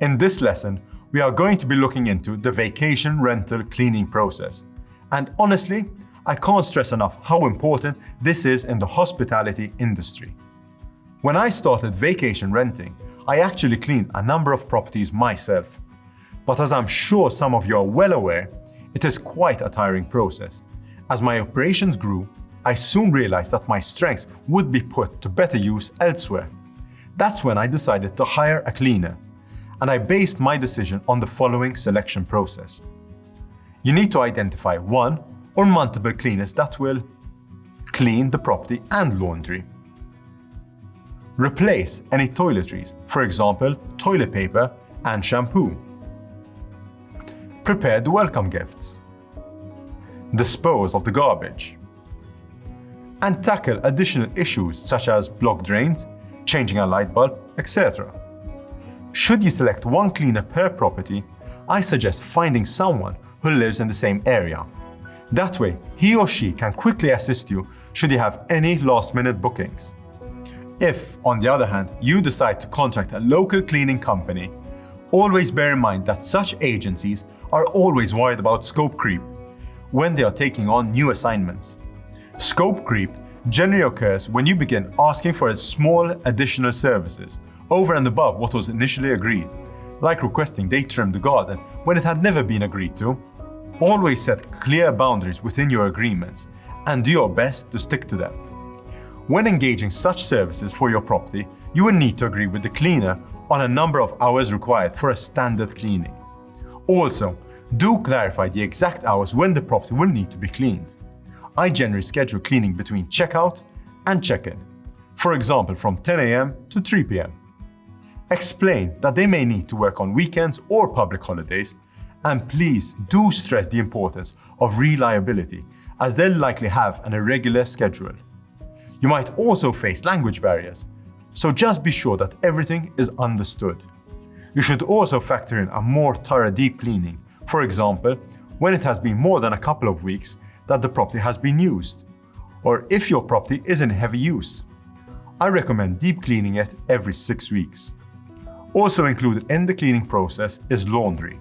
In this lesson, we are going to be looking into the vacation rental cleaning process. And honestly, I can't stress enough how important this is in the hospitality industry. When I started vacation renting, I actually cleaned a number of properties myself. But as I'm sure some of you are well aware, it is quite a tiring process. As my operations grew, I soon realized that my strengths would be put to better use elsewhere. That's when I decided to hire a cleaner, and I based my decision on the following selection process. You need to identify one or multiple cleaners that will clean the property and laundry. Replace any toiletries, for example, toilet paper and shampoo. Prepare the welcome gifts. Dispose of the garbage. And tackle additional issues such as blocked drains, changing a light bulb, etc. Should you select one cleaner per property, I suggest finding someone who lives in the same area. That way, he or she can quickly assist you should you have any last-minute bookings. If, on the other hand, you decide to contract a local cleaning company, always bear in mind that such agencies are always worried about scope creep when they are taking on new assignments. Scope creep generally occurs when you begin asking for small additional services over and above what was initially agreed, like requesting they trim the garden when it had never been agreed to. Always set clear boundaries within your agreements and do your best to stick to them. When engaging such services for your property, you will need to agree with the cleaner on a number of hours required for a standard cleaning. Also, do clarify the exact hours when the property will need to be cleaned. I generally schedule cleaning between checkout and check-in, for example from 10 a.m. to 3 p.m. Explain that they may need to work on weekends or public holidays, and please do stress the importance of reliability as they'll likely have an irregular schedule. You might also face language barriers, so just be sure that everything is understood. You should also factor in a more thorough deep cleaning, for example, when it has been more than a couple of weeks that the property has been used, or if your property is in heavy use. I recommend deep cleaning it every 6 weeks. Also included in the cleaning process is laundry.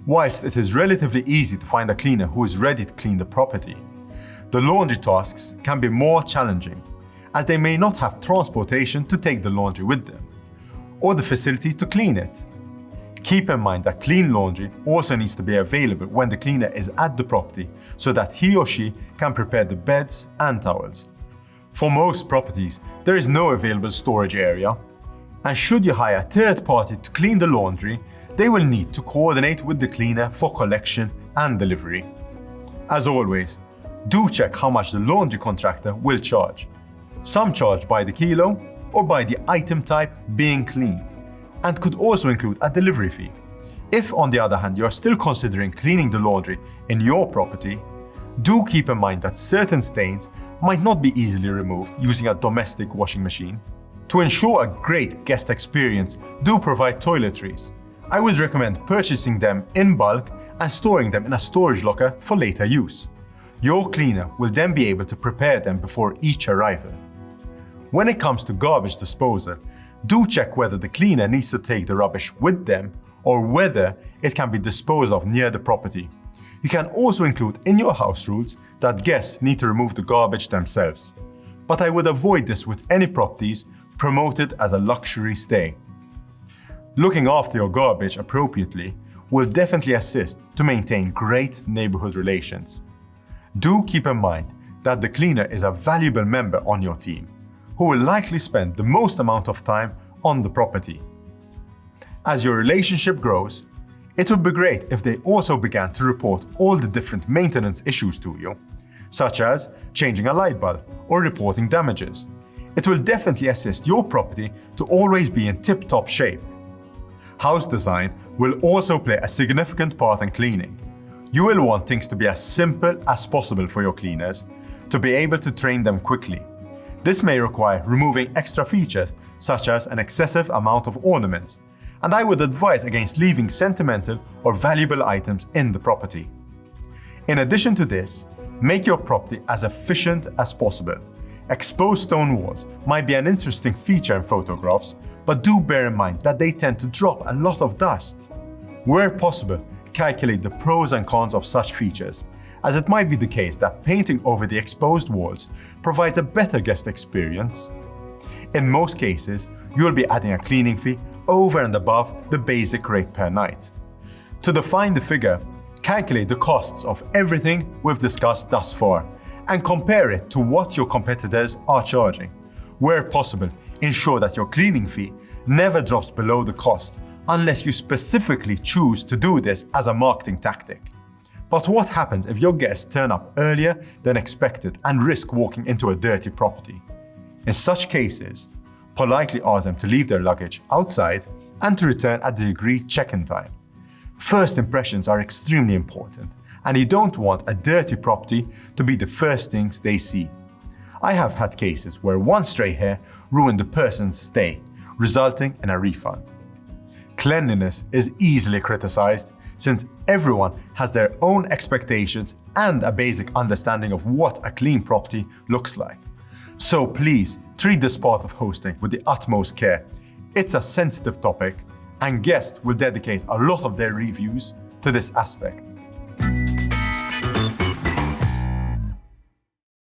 Whilst it is relatively easy to find a cleaner who is ready to clean the property, the laundry tasks can be more challenging, as they may not have transportation to take the laundry with them, or the facility to clean it. Keep in mind that clean laundry also needs to be available when the cleaner is at the property so that he or she can prepare the beds and towels. For most properties, there is no available storage area, and should you hire a third party to clean the laundry, they will need to coordinate with the cleaner for collection and delivery. As always, do check how much the laundry contractor will charge. Some charge by the kilo or by the item type being cleaned, and could also include a delivery fee. If, on the other hand, you are still considering cleaning the laundry in your property, do keep in mind that certain stains might not be easily removed using a domestic washing machine. To ensure a great guest experience, do provide toiletries. I would recommend purchasing them in bulk and storing them in a storage locker for later use. Your cleaner will then be able to prepare them before each arrival. When it comes to garbage disposal, do check whether the cleaner needs to take the rubbish with them or whether it can be disposed of near the property. You can also include in your house rules that guests need to remove the garbage themselves, but I would avoid this with any properties promoted as a luxury stay. Looking after your garbage appropriately will definitely assist to maintain great neighborhood relations. Do keep in mind that the cleaner is a valuable member on your team, who will likely spend the most amount of time on the property. As your relationship grows, it would be great if they also began to report all the different maintenance issues to you, such as changing a light bulb or reporting damages. It will definitely assist your property to always be in tip-top shape. House design will also play a significant part in cleaning. You will want things to be as simple as possible for your cleaners to be able to train them quickly. This may require removing extra features such as an excessive amount of ornaments, and I would advise against leaving sentimental or valuable items in the property. In addition to this, make your property as efficient as possible. Exposed stone walls might be an interesting feature in photographs, but do bear in mind that they tend to drop a lot of dust. Where possible, calculate the pros and cons of such features, as it might be the case that painting over the exposed walls provides a better guest experience. In most cases, you will be adding a cleaning fee over and above the basic rate per night. To define the figure, calculate the costs of everything we've discussed thus far and compare it to what your competitors are charging. Where possible, ensure that your cleaning fee never drops below the cost unless you specifically choose to do this as a marketing tactic. But what happens if your guests turn up earlier than expected and risk walking into a dirty property? In such cases, politely ask them to leave their luggage outside and to return at the agreed check-in time. First impressions are extremely important, and you don't want a dirty property to be the first things they see. I have had cases where one stray hair ruined the person's stay, resulting in a refund. Cleanliness is easily criticized since everyone has their own expectations and a basic understanding of what a clean property looks like. So please treat this part of hosting with the utmost care. It's a sensitive topic, and guests will dedicate a lot of their reviews to this aspect.